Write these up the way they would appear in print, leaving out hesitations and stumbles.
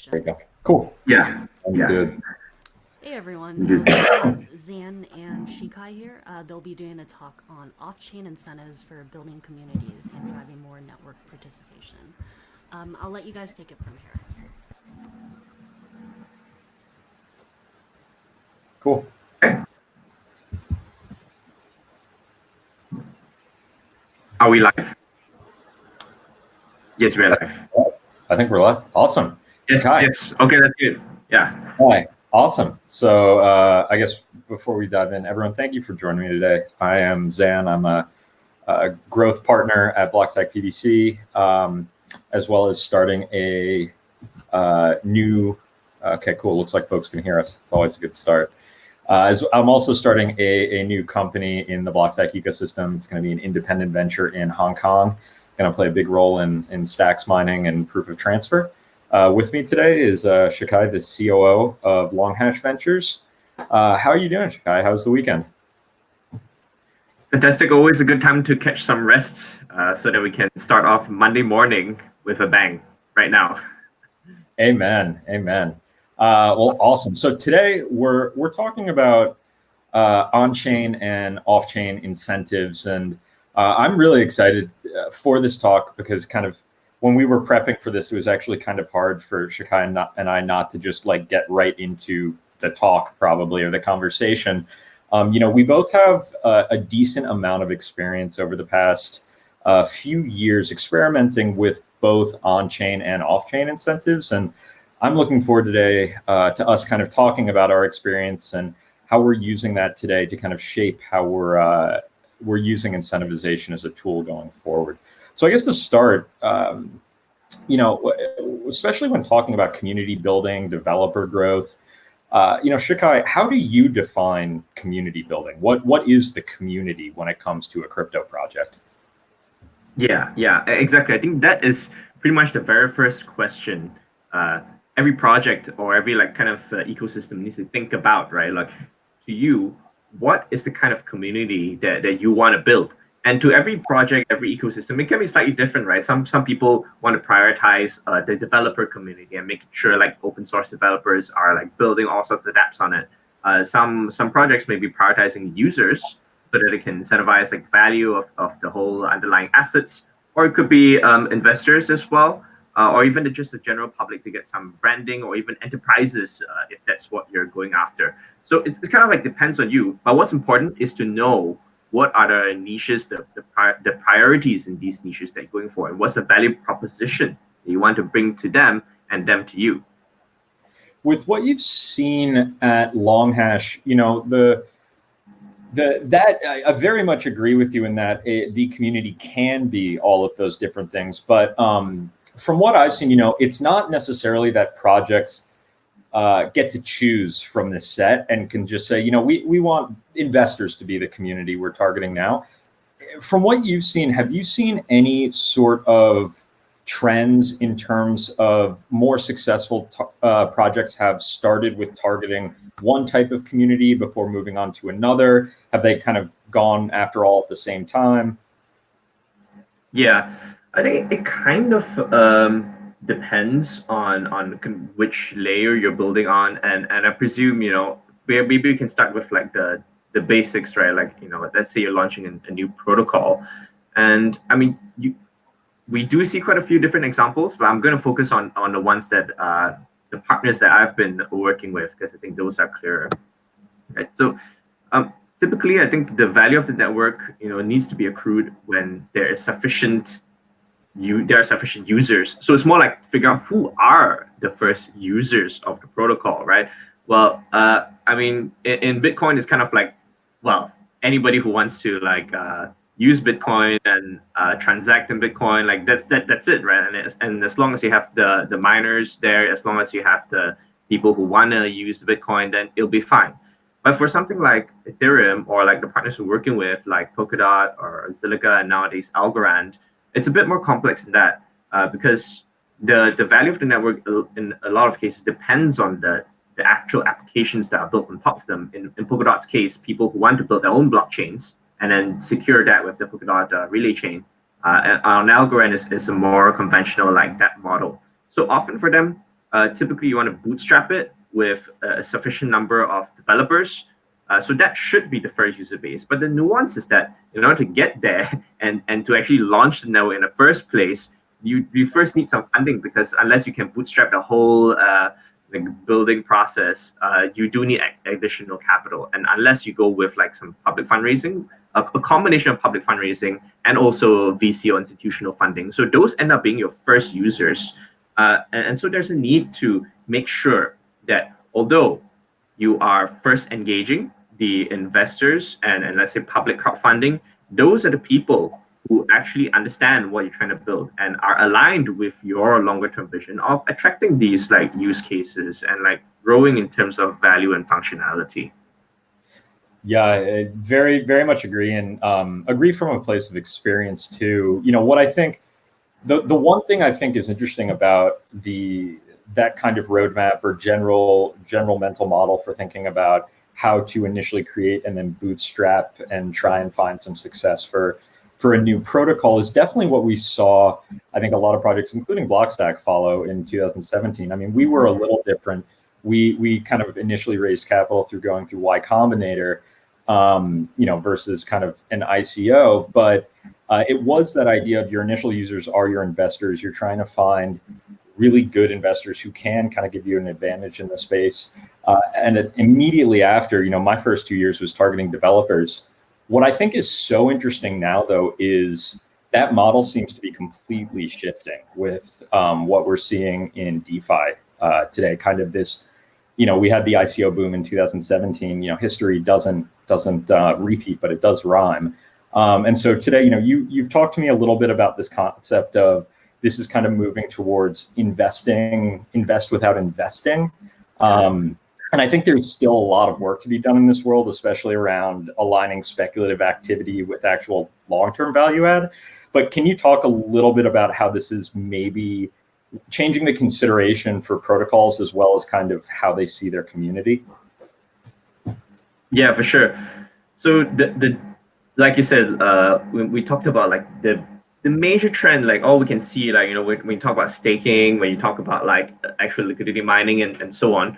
There you questions. go. Cool. Yeah. Sounds Yeah. good. Hey everyone, It is. we have Zan and Shikai here. They'll be doing a talk on off-chain incentives for building communities and driving more network participation. I'll let you guys take it from here. Cool. Okay. Are we live? Yes, we're live. I think we're live. Awesome. Yes, Hi. yes. Okay, that's good. Yeah. Hi. Awesome. So I guess before we dive in, everyone, thank you for joining me today. I am Zan. I'm a growth partner at Blockstack PDC, as well as starting a new. Okay, cool. Looks like folks can hear us. It's always a good start. As I'm also starting a new company in the Blockstack ecosystem. It's going to be an independent venture in Hong Kong. Going to play a big role in stacks mining and proof of transfer. With me today is Shikai, the COO of Longhash Ventures. How are you doing, Shikai? How's the weekend? Fantastic. Always a good time to catch some rest so that we can start off Monday morning with a bang right now. Amen. Amen. Well, awesome. So today we're talking about on-chain and off-chain incentives, and I'm really excited for this talk because kind of when we were prepping for this, it was actually kind of hard for Shikai and I not to just like get right into the talk probably or the conversation. We both have a decent amount of experience over the past few years experimenting with both on-chain and off-chain incentives. And I'm looking forward today to us kind of talking about our experience and how we're using that today to kind of shape how we're using incentivization as a tool going forward. So I guess to start, especially when talking about community building, developer growth, Shikai, how do you define community building? What is the community when it comes to a crypto project? Yeah, exactly. I think that is pretty much the very first question every project or every like kind of ecosystem needs to think about, right? Like to you, what is the kind of community that you want to build? And to every project, every ecosystem, it can be slightly different, right? Some people want to prioritize the developer community and making sure like open source developers are like building all sorts of apps on it. Some projects may be prioritizing users so that it can incentivize like value of the whole underlying assets, or it could be investors as well, or even just the general public to get some branding, or even enterprises if that's what you're going after. So it's kind of like depends on you. But what's important is to know what are the niches, the priorities in these niches that you're going for, and what's the value proposition that you want to bring to them and them to you. With what you've seen at Longhash, I very much agree with you in that the community can be all of those different things. But from what I've seen, it's not necessarily that projects get to choose from this set and can just say, we want investors to be the community we're targeting now. From what you've seen, have you seen any sort of trends in terms of more successful projects have started with targeting one type of community before moving on to another? Have they kind of gone after all at the same time? Yeah, I think it kind of depends on which layer you're building on, and I presume maybe we can start with like the basics, right? Like let's say you're launching a new protocol, and I mean we do see quite a few different examples, but I'm going to focus on the ones that the partners that I've been working with, because I think those are clearer. Right. So typically, I think the value of the network needs to be accrued when there are sufficient users. So it's more like figure out who are the first users of the protocol, right? Well, I mean, in Bitcoin, it's kind of like, well, anybody who wants to like use Bitcoin and transact in Bitcoin, like that's it, right? And as long as you have the miners there, as long as you have the people who want to use Bitcoin, then it'll be fine. But for something like Ethereum or like the partners we're working with, like Polkadot or Zilliqa and nowadays Algorand, it's a bit more complex than that because the value of the network in a lot of cases depends on the actual applications that are built on top of them. In Polkadot's case, people who want to build their own blockchains and then secure that with the Polkadot relay chain. And Algorand is a more conventional like that model. So often for them, typically you want to bootstrap it with a sufficient number of developers. So that should be the first user base. But the nuance is that in order to get there and to actually launch the network in the first place, you first need some funding, because unless you can bootstrap the whole building process, you do need additional capital. And unless you go with like some public fundraising, a combination of public fundraising and also VC or institutional funding. So those end up being your first users. And so there's a need to make sure that although you are first engaging the investors and let's say public crowdfunding, those are the people who actually understand what you're trying to build and are aligned with your longer term vision of attracting these like use cases and like growing in terms of value and functionality. Yeah, I very, very much agree, and agree from a place of experience too. You know, what I think, the one thing I think is interesting about that kind of roadmap or general mental model for thinking about how to initially create and then bootstrap and try and find some success for a new protocol is definitely what we saw. I think a lot of projects, including Blockstack, follow in 2017. I mean, we were a little different. We kind of initially raised capital through going through Y Combinator, versus kind of an ICO. But it was that idea of your initial users are your investors. You're trying to find really good investors who can kind of give you an advantage in the space. And immediately after, my first 2 years was targeting developers. What I think is so interesting now, though, is that model seems to be completely shifting with what we're seeing in DeFi today. Kind of this, we had the ICO boom in 2017. History doesn't repeat, but it does rhyme. And so today, you've talked to me a little bit about this concept of this is kind of moving towards invest without investing. And I think there's still a lot of work to be done in this world, especially around aligning speculative activity with actual long-term value add. But can you talk a little bit about how this is maybe changing the consideration for protocols as well as kind of how they see their community? Yeah, for sure. So the like you said, we talked about like the major trend, like all we can see, like, when you talk about staking, when you talk about like actual liquidity mining and so on,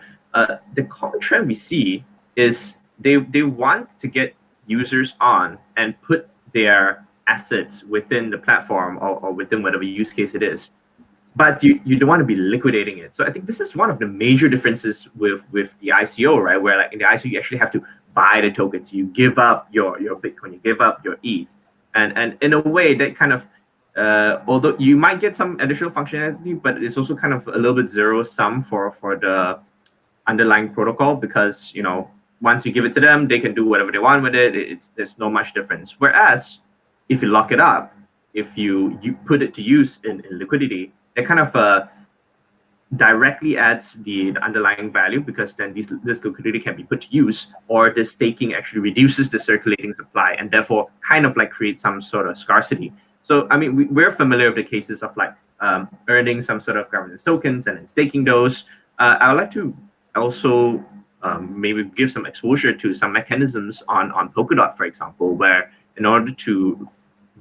the common trend we see is they want to get users on and put their assets within the platform or within whatever use case it is. But you don't want to be liquidating it. So I think this is one of the major differences with the ICO, right? Where like in the ICO, you actually have to buy the tokens. You give up your Bitcoin, you give up your ETH. And in a way that kind of, although you might get some additional functionality, but it's also kind of a little bit zero sum for the underlying protocol, because once you give it to them, they can do whatever they want with it. There's no much difference. Whereas if you lock it up, if you put it to use in liquidity, it kind of directly adds the underlying value, because then this liquidity can be put to use, or the staking actually reduces the circulating supply and therefore kind of like creates some sort of scarcity. So I mean, we're familiar with the cases of like earning some sort of governance tokens and then staking those. I would like to also maybe give some exposure to some mechanisms on Polkadot, for example, where in order to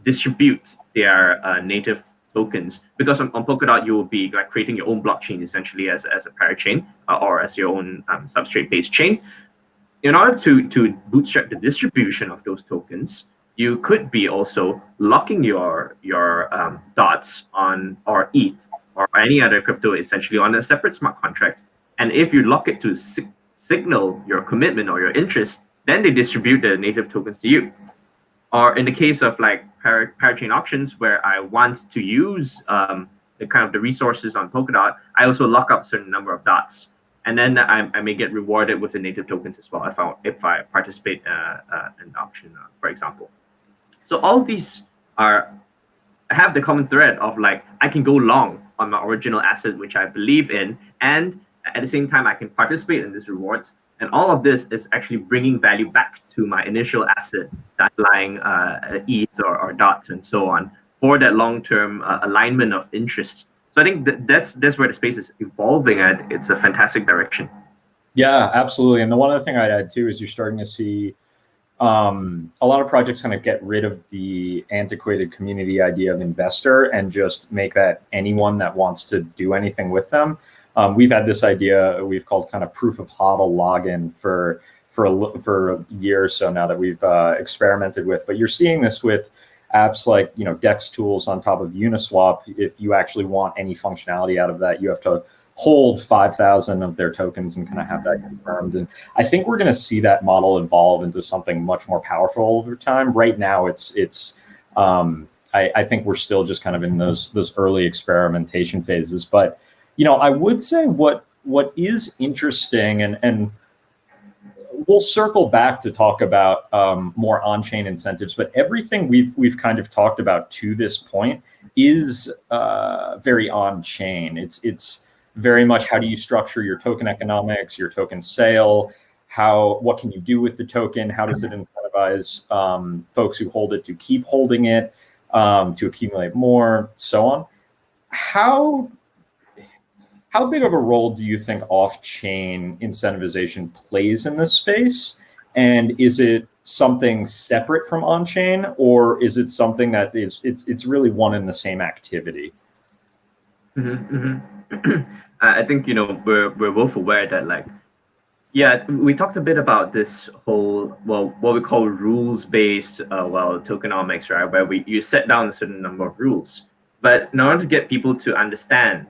distribute their native tokens, because on Polkadot you will be like creating your own blockchain essentially as a parachain or as your own substrate-based chain. In order to bootstrap the distribution of those tokens, you could be also locking your dots on or ETH or any other crypto essentially on a separate smart contract. And if you lock it to signal your commitment or your interest, then they distribute the native tokens to you. Or in the case of like parachain auctions, where I want to use the kind of the resources on Polkadot, I also lock up a certain number of dots, and then I may get rewarded with the native tokens as well if I participate in an auction, for example. So all these have the common thread of like I can go long on my original asset, which I believe in, and at the same time I can participate in these rewards. And all of this is actually bringing value back to my initial asset, the underlying ETH or dots and so on, for that long-term alignment of interests. So I think that's where the space is evolving at. It's a fantastic direction. Yeah, absolutely. And the one other thing I'd add too is you're starting to see a lot of projects kind of get rid of the antiquated community idea of investor and just make that anyone that wants to do anything with them. We've had this idea we've called kind of proof of HODL login for a year or so now that we've experimented with. But you're seeing this with apps like, you know, Dex tools on top of Uniswap. If you actually want any functionality out of that, you have to hold 5,000 of their tokens and kind of have that confirmed. And I think we're going to see that model evolve into something much more powerful over time. Right now, I think we're still just kind of in those early experimentation phases. But, you know, I would say what is interesting, and we'll circle back to talk about more on-chain incentives, but everything we've kind of talked about to this point is very on-chain. It's very much, how do you structure your token economics, your token sale, what can you do with the token, how does it incentivize folks who hold it to keep holding it, to accumulate more, so on. How big of a role do you think off-chain incentivization plays in this space? And is it something separate from on-chain, or is it something that it's really one and the same activity? I think, you know, we're both aware that, like, yeah, we talked a bit about this whole, well, what we call rules-based, tokenomics, right? Where you set down a certain number of rules, but in order to get people to understand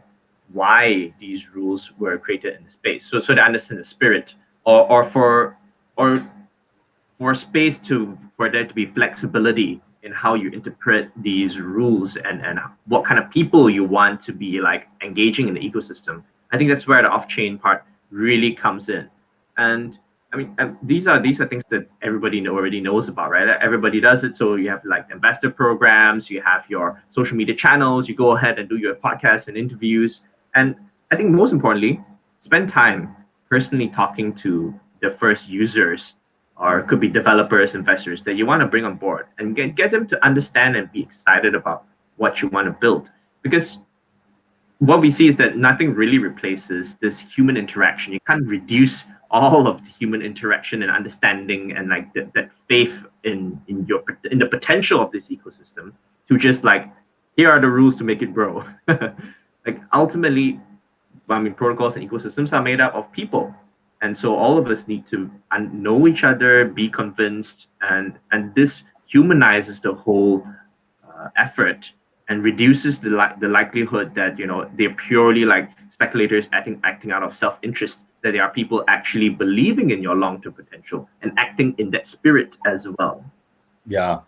why these rules were created in the space, so they understand the spirit, or for space for there to be flexibility in how you interpret these rules and what kind of people you want to be like engaging in the ecosystem. I think that's where the off-chain part really comes in. And I mean, these are things that everybody already knows about, right? Everybody does it. So you have like investor programs, you have your social media channels, you go ahead and do your podcasts and interviews. And I think most importantly, spend time personally talking to the first users, or it could be developers, investors that you want to bring on board, and get them to understand and be excited about what you want to build. Because what we see is that nothing really replaces this human interaction. You can't reduce all of the human interaction and understanding and like that faith in the potential of this ecosystem to just like, here are the rules to make it grow. Like ultimately, I mean, protocols and ecosystems are made up of people. And so all of us need to know each other, be convinced, and this humanizes the whole effort and reduces the likelihood that, you know, they're purely like speculators acting out of self-interest, that there are people actually believing in your long-term potential and acting in that spirit as well. Yeah.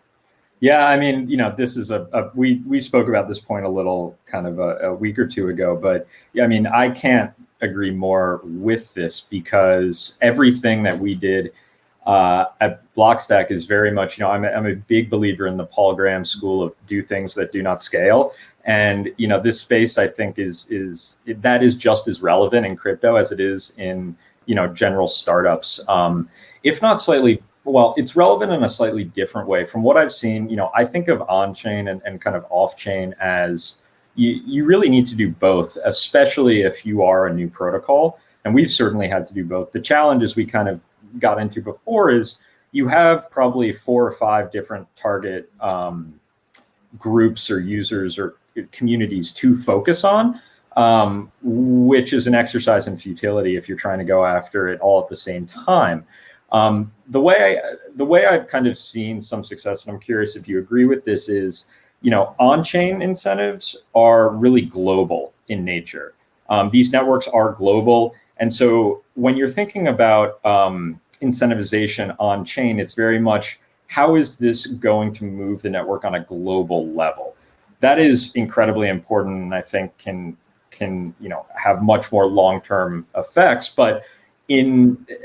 I mean, you know, this is we spoke about this point a little kind of a week or two ago, but yeah, I mean, I can't agree more with this, because everything that we did at Blockstack is very much, you know, I'm a big believer in the Paul Graham school of do things that do not scale. And, you know, this space, I think is just as relevant in crypto as it is in, you know, general startups. If not slightly, well, it's relevant in a slightly different way. From what I've seen, you know, I think of on-chain and kind of off-chain as you really need to do both, especially if you are a new protocol. And we've certainly had to do both. The challenge, as we kind of got into before, is you have probably 4 or 5 different target groups or users or communities to focus on, which is an exercise in futility if you're trying to go after it all at the same time. The way I've kind of seen some success, and I'm curious if you agree with this, is, you know, on-chain incentives are really global in nature. These networks are global. And so when you're thinking about incentivization on-chain, it's very much, how is this going to move the network on a global level? That is incredibly important, and I think can you know, have much more long-term effects. But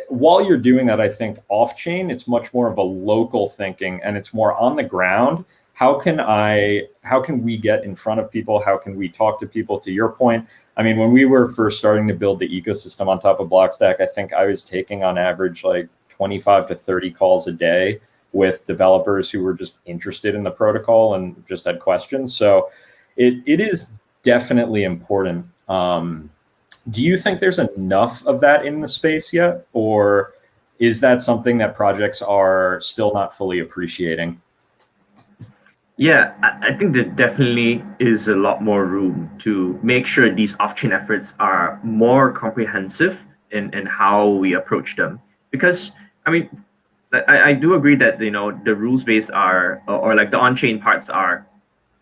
while you're doing that, I think off-chain, it's much more of a local thinking, and it's more on the ground. How can we get in front of people? How can we talk to people? To your point, I mean, when we were first starting to build the ecosystem on top of Blockstack, I think I was taking on average like 25 to 30 calls a day with developers who were just interested in the protocol and just had questions. So it is definitely important. Do you think there's enough of that in the space yet? Or is that something that projects are still not fully appreciating? Yeah, I think there definitely is a lot more room to make sure these off-chain efforts are more comprehensive in how we approach them. Because I mean, I do agree that the rules base are or like the on-chain parts are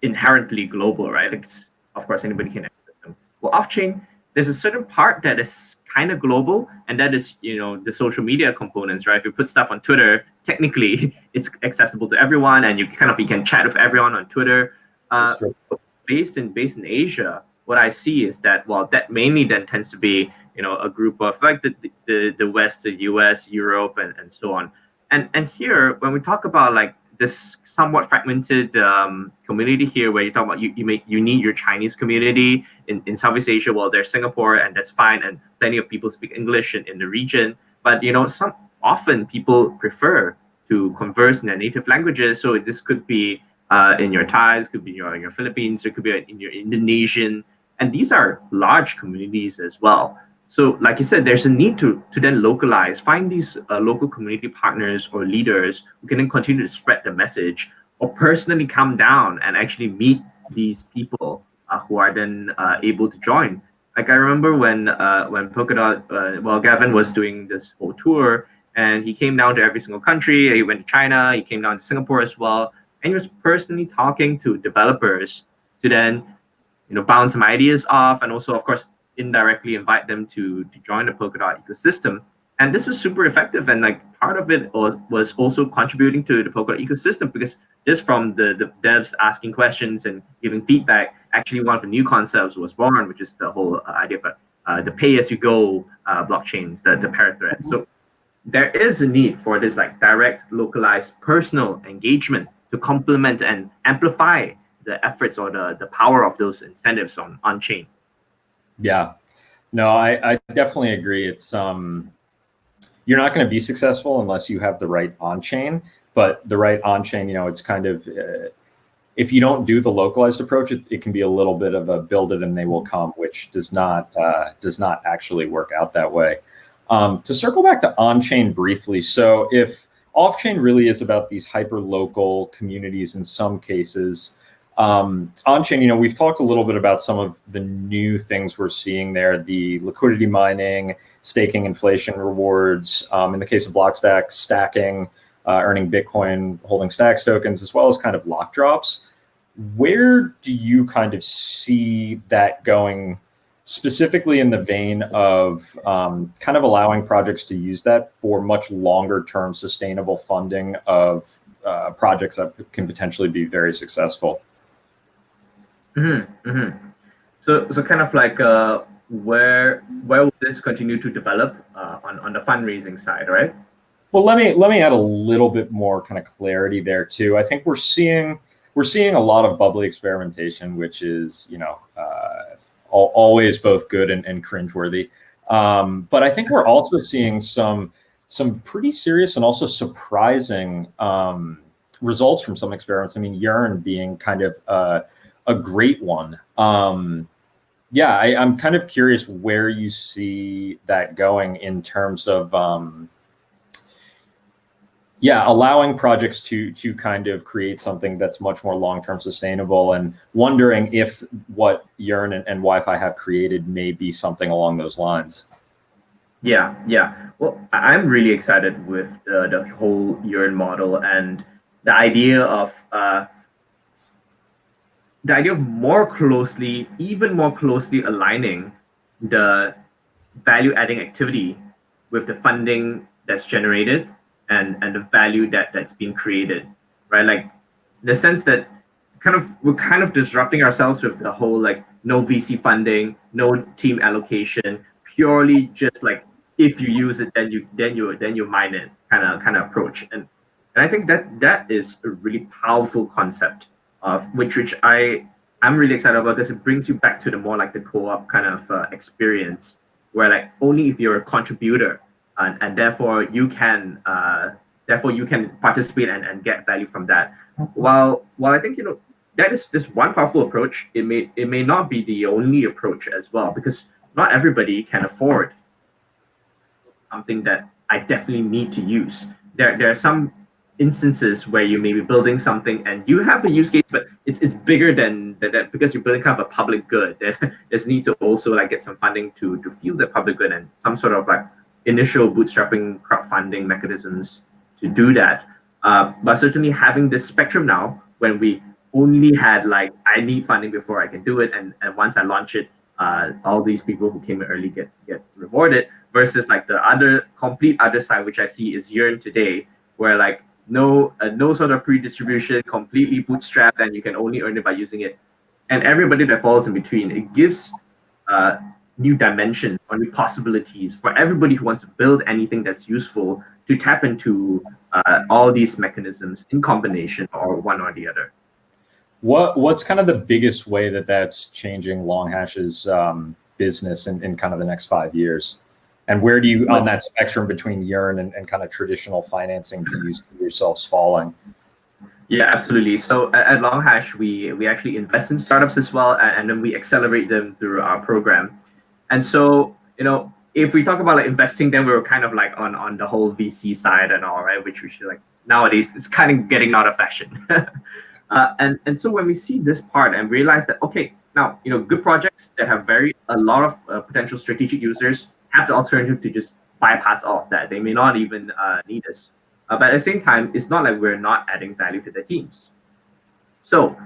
inherently global, right? Like of course anybody can access them. Well, off-chain, there's a certain part that is kind of global, and that is the social media components, right? If you put stuff on Twitter, technically it's accessible to everyone, and you can chat with everyone on Twitter. That's Uh, true. based in Asia, what I see is that that mainly then tends to be a group of like the West, the US, Europe, and so on. And here when we talk about like this somewhat fragmented community here, where you talk about you need your Chinese community in Southeast Asia. Well, there's Singapore, and that's fine, and plenty of people speak English in the region. But some often people prefer to converse in their native languages. So this could be in your Thais, could be in your Philippines, it could be in your Indonesian, and these are large communities as well. So, like you said, there's a need to then localize, find these local community partners or leaders who can then continue to spread the message, or personally come down and actually meet these people who are then able to join. Like I remember when Polkadot, Gavin was doing this whole tour, and he came down to every single country. He went to China, he came down to Singapore as well, and he was personally talking to developers to then bounce some ideas off, and also of course indirectly invite them to join the Polkadot ecosystem. And this was super effective, and like part of it was also contributing to the Polkadot ecosystem, because just from the devs asking questions and giving feedback, actually one of the new concepts was born, which is the whole idea of the pay-as-you-go blockchains, the Parathread. So there is a need for this like direct, localized, personal engagement to complement and amplify the efforts or the power of those incentives on chain. Yeah, no, I definitely agree. It's you're not going to be successful unless you have the right on chain, but the right on chain, it's kind of if you don't do the localized approach, it can be a little bit of a build it and they will come, which does not actually work out that way. To circle back to on chain briefly, so if off chain really is about these hyper local communities in some cases. On chain, we've talked a little bit about some of the new things we're seeing there, the liquidity mining, staking inflation rewards. In the case of Blockstack, stacking, earning Bitcoin, holding Stacks tokens, as well as kind of lock drops. Where do you kind of see that going, specifically in the vein of kind of allowing projects to use that for much longer term sustainable funding of projects that can potentially be very successful? Mm-hmm, mm-hmm. So kind of like where will this continue to develop on the fundraising side, right? Well, let me add a little bit more kind of clarity there too. I think we're seeing a lot of bubbly experimentation, which is always both good and cringeworthy. But I think we're also seeing some pretty serious and also surprising results from some experiments. I mean, Yearn being kind of a great one. Yeah, I'm kind of curious where you see that going in terms of allowing projects to kind of create something that's much more long-term sustainable, and wondering if what Yearn and Wi-Fi have created may be something along those lines. Yeah, yeah. Well, I'm really excited with the whole Yearn model and the idea of even more closely aligning the value adding activity with the funding that's generated and the value that's being created, right? Like the sense that we're kind of disrupting ourselves with the whole like no VC funding, no team allocation, purely just like if you use it, then you mine it kind of approach. And I think that is a really powerful concept of which I'm really excited about, because it brings you back to the more like the co-op kind of experience, where like only if you're a contributor and therefore you can participate and get value from that. While I think that is this one powerful approach, it may not be the only approach as well, because not everybody can afford something that I definitely need to use. There are some instances where you may be building something and you have a use case, but it's bigger than that because you're building kind of a public good. There's need to also like get some funding to fuel the public good and some sort of like initial bootstrapping crowdfunding mechanisms to do that. But certainly having this spectrum now, when we only had like I need funding before I can do it, and once I launch it, all these people who came in early get rewarded. Versus like the other complete other side, which I see is Yearn today, where like no sort of pre-distribution, completely bootstrapped, and you can only earn it by using it, and everybody that falls in between. It gives new dimensions or new possibilities for everybody who wants to build anything that's useful to tap into all these mechanisms in combination or one or the other. What's kind of the biggest way that that's changing Longhash's business in kind of the next 5 years? And where do you, on that spectrum between Yearn and kind of traditional financing, do you see yourselves falling? Yeah, absolutely. So at Longhash, we actually invest in startups as well, and then we accelerate them through our program. And so, if we talk about like investing, then we're kind of like on the whole VC side and all, right? Which we should like nowadays it's kind of getting out of fashion. And so when we see this part and realize that okay, now good projects that have a lot of potential strategic users have the alternative to just bypass all of that. They may not even need us. But at the same time, it's not like we're not adding value to the teams. So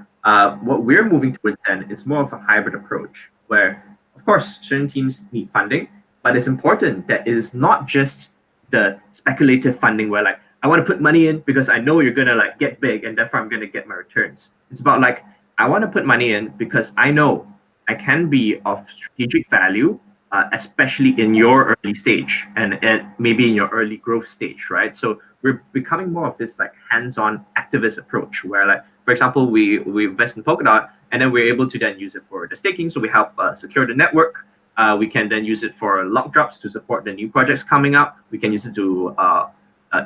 what we're moving towards then is more of a hybrid approach where, of course, certain teams need funding, but it's important that it is not just the speculative funding where like, I want to put money in because I know you're going to like get big and therefore I'm going to get my returns. It's about like, I want to put money in because I know I can be of strategic value, especially in your early stage and maybe in your early growth stage, right? So we're becoming more of this like hands-on activist approach where like, for example, we invest in Polkadot and then we're able to then use it for the staking. So we help secure the network. We can then use it for lock drops to support the new projects coming up. We can use it to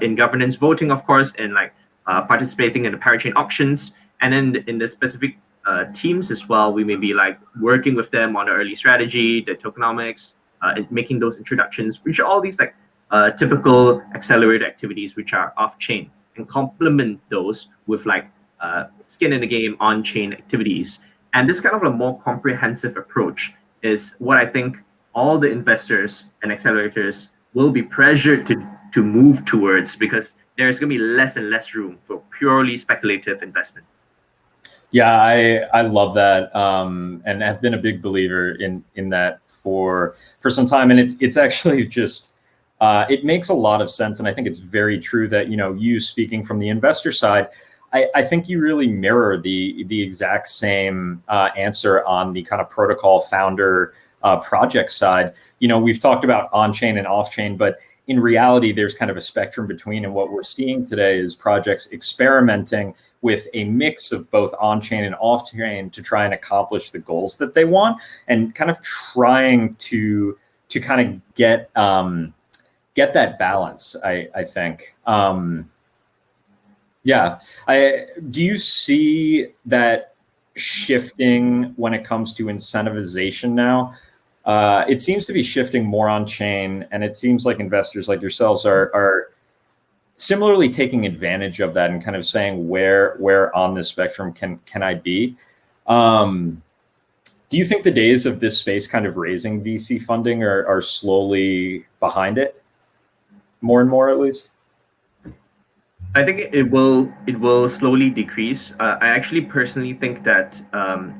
in governance voting, of course, and like participating in the parachain auctions. And then in the specific teams as well, we may be like working with them on the early strategy, the tokenomics, making those introductions, which are all these like typical accelerated activities which are off-chain, and complement those with like skin in the game on-chain activities. And this kind of a more comprehensive approach is what I think all the investors and accelerators will be pressured to move towards, because there's going to be less and less room for purely speculative investments. Yeah, I love that, and have been a big believer in that for some time. And it's actually just it makes a lot of sense, and I think it's very true that you speaking from the investor side, I think you really mirror the exact same answer on the kind of protocol founder project side. We've talked about on-chain and off-chain, but in reality, there's kind of a spectrum between, and what we're seeing today is projects experimenting with a mix of both on-chain and off-chain to try and accomplish the goals that they want, and kind of trying to kind of get that balance, I think. Do you see that shifting when it comes to incentivization now? It seems to be shifting more on chain, and it seems like investors like yourselves are similarly taking advantage of that and kind of saying where on this spectrum can I be? Do you think the days of this space kind of raising VC funding are slowly behind it, more and more at least? I think it will slowly decrease. I actually personally think that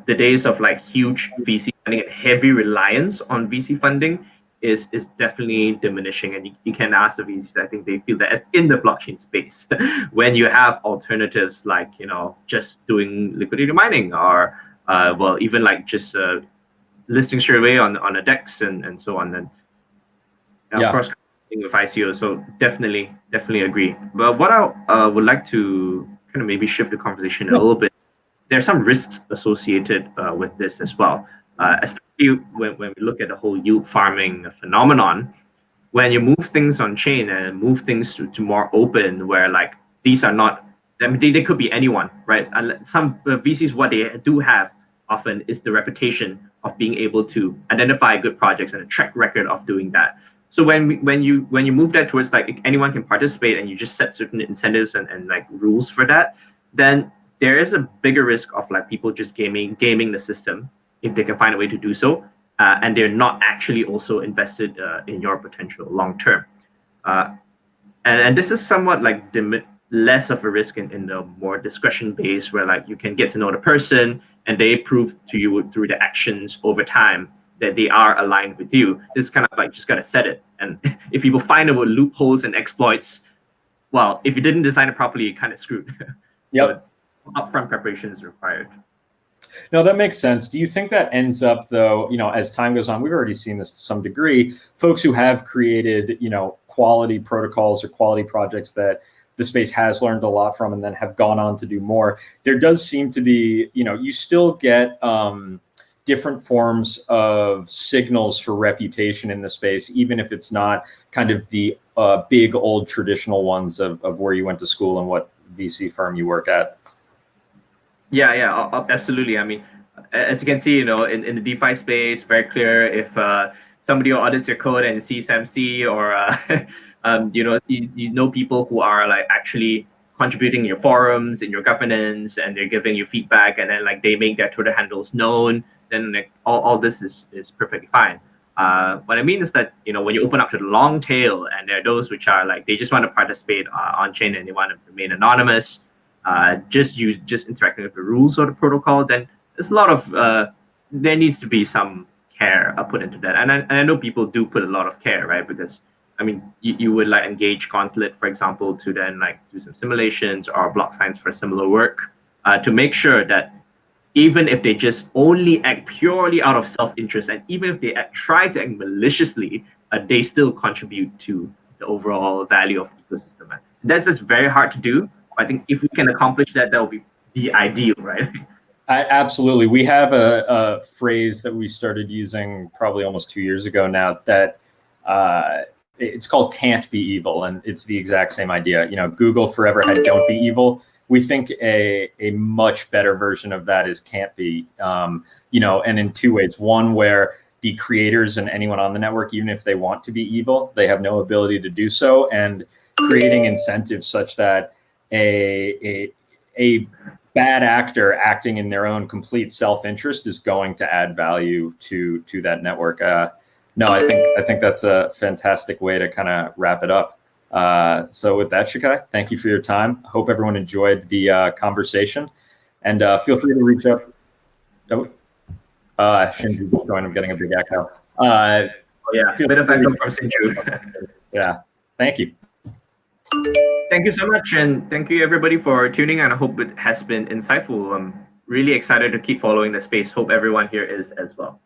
the days of like huge VC funding and heavy reliance on VC funding is definitely diminishing. And you can ask the VCs, I think they feel that in the blockchain space, when you have alternatives like just doing liquidity mining or even like just listing straight away on a DEX and so on, then of course with ICO. So definitely agree. But what I would like to kind of maybe shift the conversation a little bit. There are some risks associated with this as well, especially when we look at the whole yield farming phenomenon. When you move things on chain and move things to more open, where like these are not, I mean, they could be anyone, right? And some VCs, what they do have often is the reputation of being able to identify good projects and a track record of doing that. So when you move that towards like anyone can participate and you just set certain incentives and like rules for that, then there is a bigger risk of like people just gaming the system if they can find a way to do so, and they're not actually also invested in your potential long term. And this is somewhat like less of a risk in the more discretion based, where like you can get to know the person and they prove to you through the actions over time that they are aligned with you. This is kind of like just gotta set it. And if people find out loopholes and exploits, well, if you didn't design it properly, you're kind of screwed. Yep. But upfront preparation is required. No, that makes sense. Do you think that ends up, though, as time goes on, we've already seen this to some degree, folks who have created, quality protocols or quality projects that the space has learned a lot from and then have gone on to do more, there does seem to be, you still get different forms of signals for reputation in the space, even if it's not kind of the big old traditional ones of where you went to school and what VC firm you work at. Yeah, absolutely. I mean, as you can see, in the DeFi space, very clear if somebody audits your code and sees MC, or you know people who are like actually contributing in your forums, in your governance, and they're giving you feedback, and then like they make their Twitter handles known, then like all this is perfectly fine. What I mean is that when you open up to the long tail, and there are those which are like they just want to participate on chain and they want to remain anonymous, just interacting with the rules of the protocol, then there's a lot of there needs to be some care put into that, and I know people do put a lot of care, right? Because I mean, you would like engage Gauntlet, for example, to then like do some simulations or block science for similar work, to make sure that even if they just only act purely out of self-interest, and even if they try to act maliciously, they still contribute to the overall value of the ecosystem. And that's just very hard to do. I think if we can accomplish that, that will be the ideal, right? Absolutely. We have a phrase that we started using probably almost 2 years ago now that it's called "can't be evil," and it's the exact same idea. Google forever had "don't be evil." We think a much better version of that is "can't be," and in two ways. One, where the creators and anyone on the network, even if they want to be evil, they have no ability to do so, and creating incentives such that a bad actor acting in their own complete self-interest is going to add value to that network. No, I think that's a fantastic way to kind of wrap it up. So with that, Shikai, thank you for your time. I hope everyone enjoyed the conversation, and feel free to reach out. Shinju just joined. I'm getting a big echo. Yeah, a bit of echo from Shinju. Yeah, thank you. Thank you so much, and thank you everybody for tuning in. I hope it has been insightful. I'm really excited to keep following the space. Hope everyone here is as well.